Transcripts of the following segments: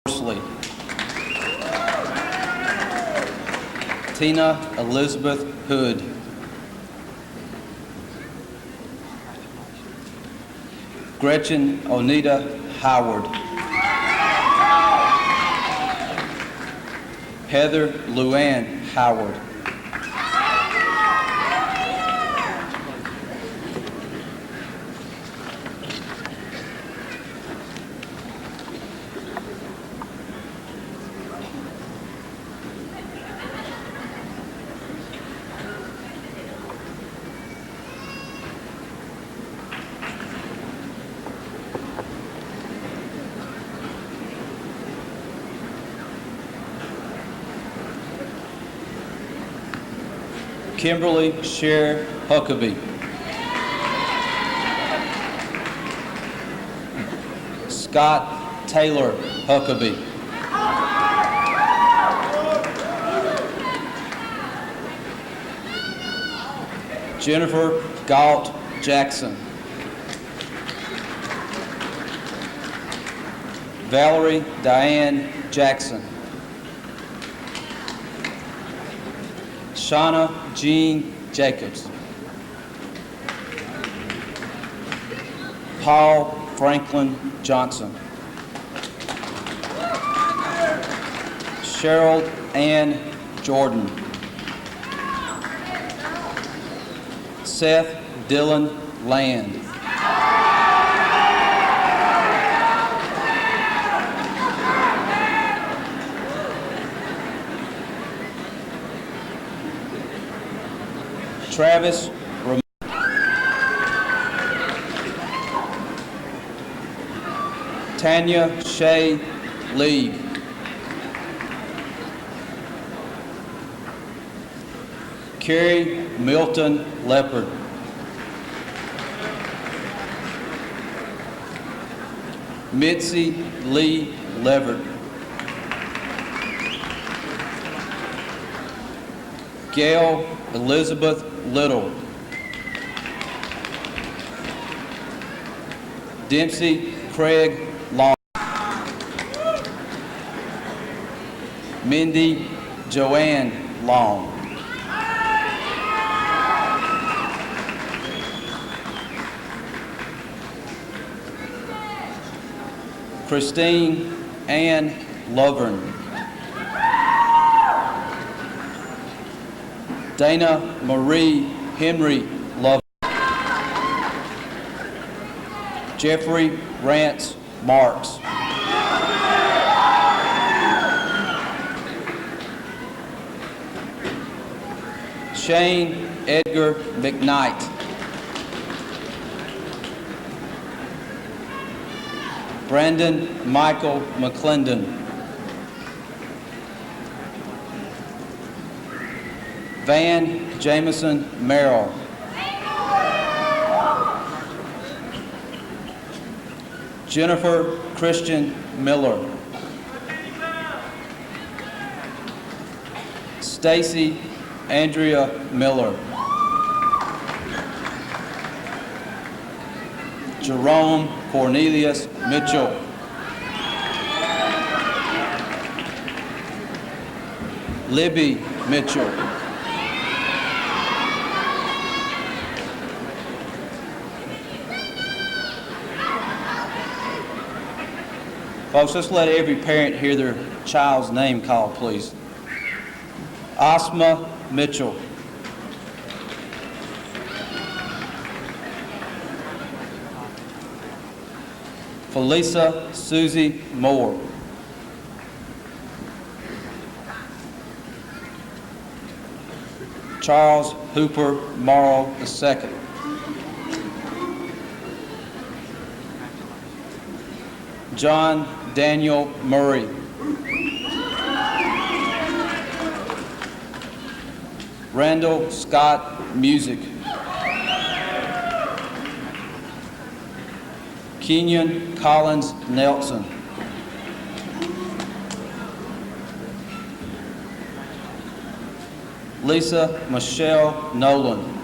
Horsley. Tina Elizabeth Hood. Gretchen Onita Howard. Heather Luann Howard. Kimberly Sher Huckabee. Scott Taylor Huckabee. Jennifer Galt Jackson. Valerie Diane Jackson. Shauna Jean Jacobs. Paul Franklin Johnson. Cheryl Ann Jordan. Seth Dylan Land. Travis Tanya Shea Lee. Carrie Milton Leopard. Mitzi Lee Levert. Gail Elizabeth Little. Dempsey Craig Long. Mindy Joanne Long. Christine Ann Lovern. Dana Marie Henry Lovern. Jeffrey Rance Marks. Shane Edgar McKnight. Brandon Michael McClendon. Van Jameson Merrill. Jennifer Christian Miller. Stacy Andrea Miller. Jerome Cornelius Mitchell. Libby Mitchell. Folks, let's let every parent hear their child's name called, please. Asma Mitchell. Felisa Susie Moore. Charles Hooper Morrow II. John Daniel Murray. Randall Scott Music. Kenyon Collins Nelson. Lisa Michelle Nolan.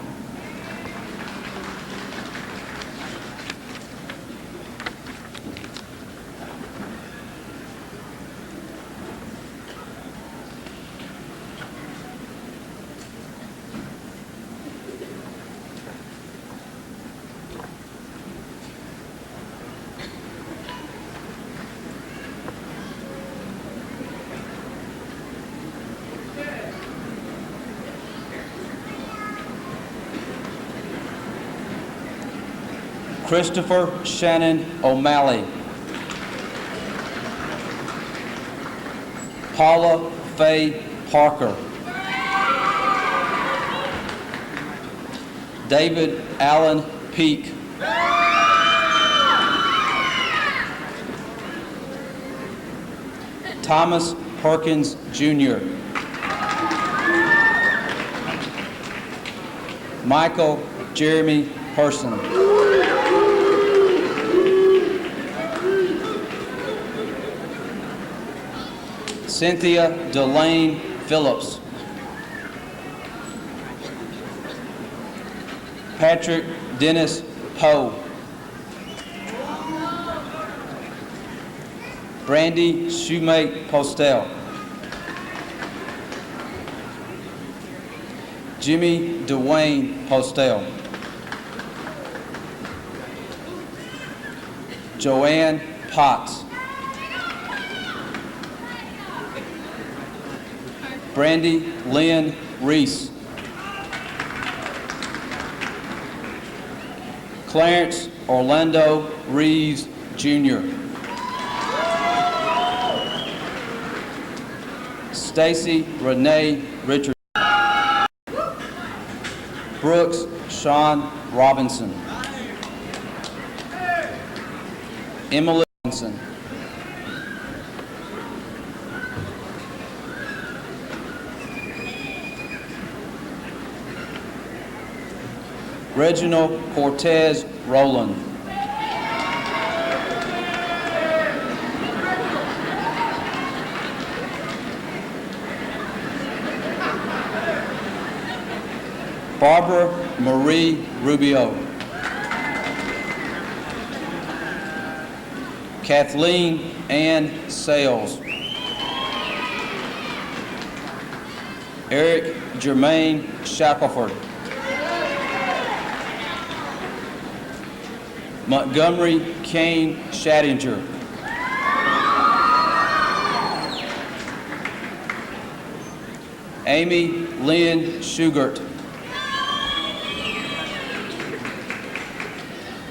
Christopher Shannon O'Malley. Paula Faye Parker. David Allen Peak. Thomas Perkins, Jr. Michael Jeremy Person. Cynthia Delane Phillips. Patrick Dennis Poe. Brandy Shoemake Postel. Jimmy Dwayne Postel. Joanne Potts. Brandy Lynn Reese. Clarence Orlando Reeves, Jr. Stacy Renee Richardson. Brooks Sean Robinson. Emily Robinson. Reginald Cortez Rowland. Barbara Marie Rubio. Kathleen Ann Sales. Eric Jermaine Shackelford. Montgomery Kane Shaddinger. Amy Lynn Shugart.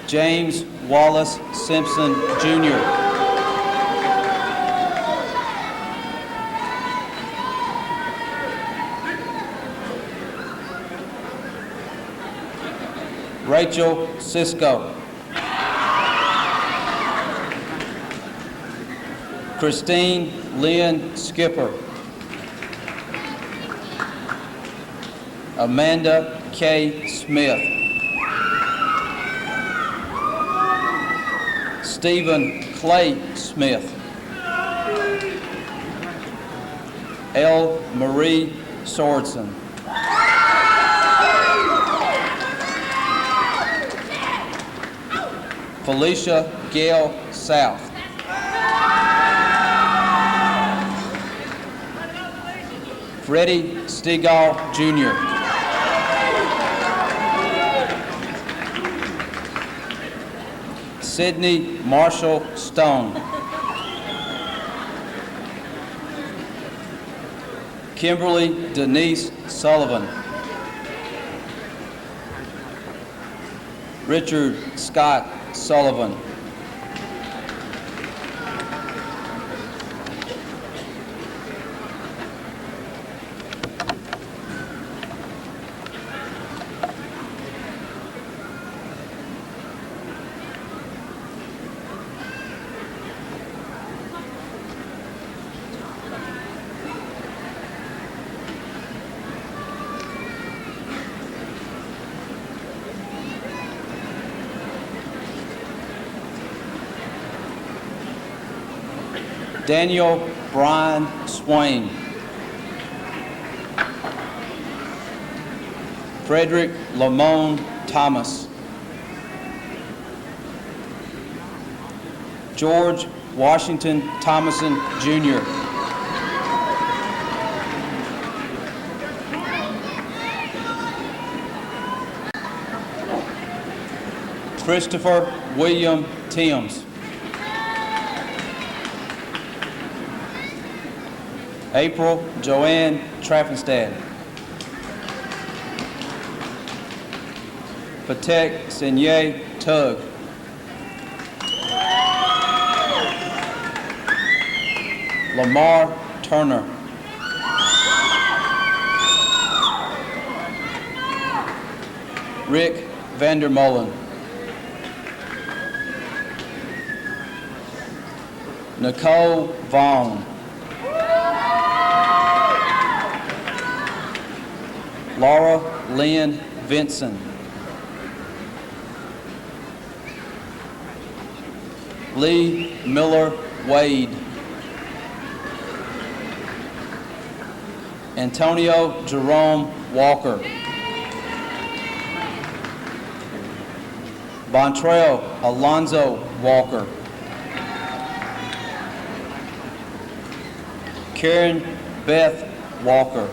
James Wallace Simpson, Jr. Rachel Cisco. Christine Lynn Skipper. Amanda K. Smith. Stephen Clay Smith. L. Marie Sorensen. Felicia Gail South. Freddie Stegall, Jr. Sydney Marshall Stone. Kimberly Denise Sullivan. Richard Scott Sullivan. Daniel Brian Swain. Frederick Lamone Thomas. George Washington Thomason, Jr. Christopher William Timms. April Joanne Traffinstad. Patek Senye Tug. Lamar Turner. Rick Vandermolen. Nicole Vaughn. Laura Lynn Vinson. Lee Miller Wade. Antonio Jerome Walker. Bontrell Alonzo Walker. Karen Beth Walker.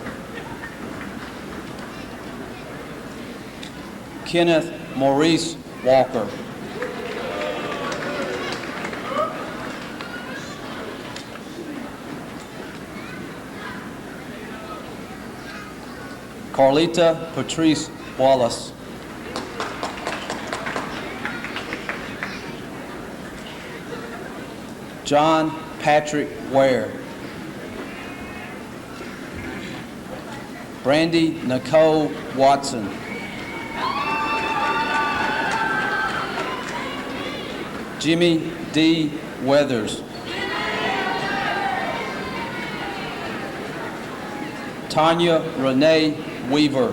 Kenneth Maurice Walker. Carlita Patrice Wallace. John Patrick Ware. Brandy Nicole Watson. Jimmy D. Weathers. Tanya Renee Weaver.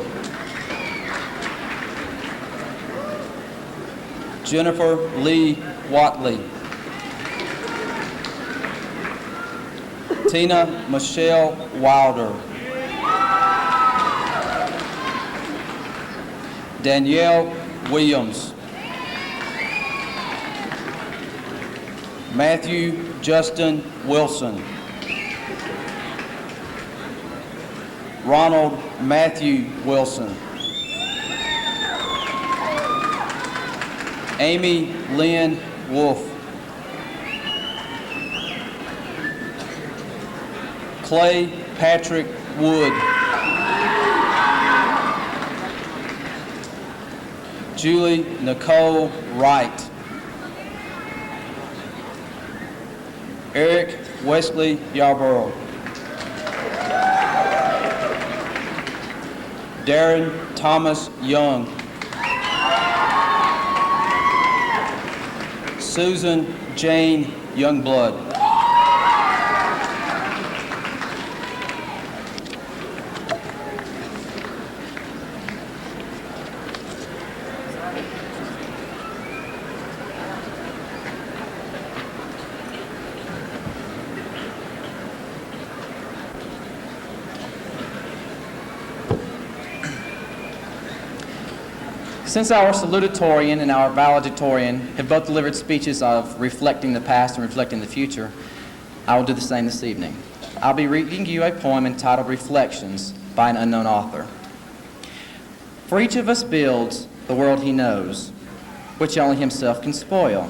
Jennifer Lee Watley. Tina Michelle Wilder. Danielle Williams. Matthew Justin Wilson. Ronald Matthew Wilson. Amy Lynn Wolf. Clay Patrick Wood. Julie Nicole Wright. Eric Wesley Yarborough. Darren Thomas Young. Susan Jane Youngblood. Since our salutatorian and our valedictorian have both delivered speeches of reflecting the past and reflecting the future, I will do the same this evening. I'll be reading you a poem entitled Reflections by an unknown author. For each of us builds the world he knows, which only himself can spoil,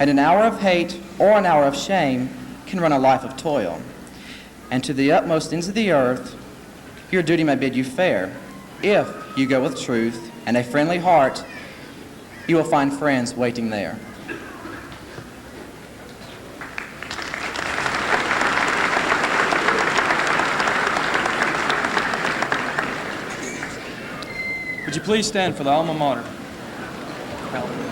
and an hour of hate or an hour of shame can run a life of toil. And to the utmost ends of the earth, your duty may bid you fare. If you go with truth and a friendly heart, you will find friends waiting there. Would you please stand for the alma mater? Carrollton.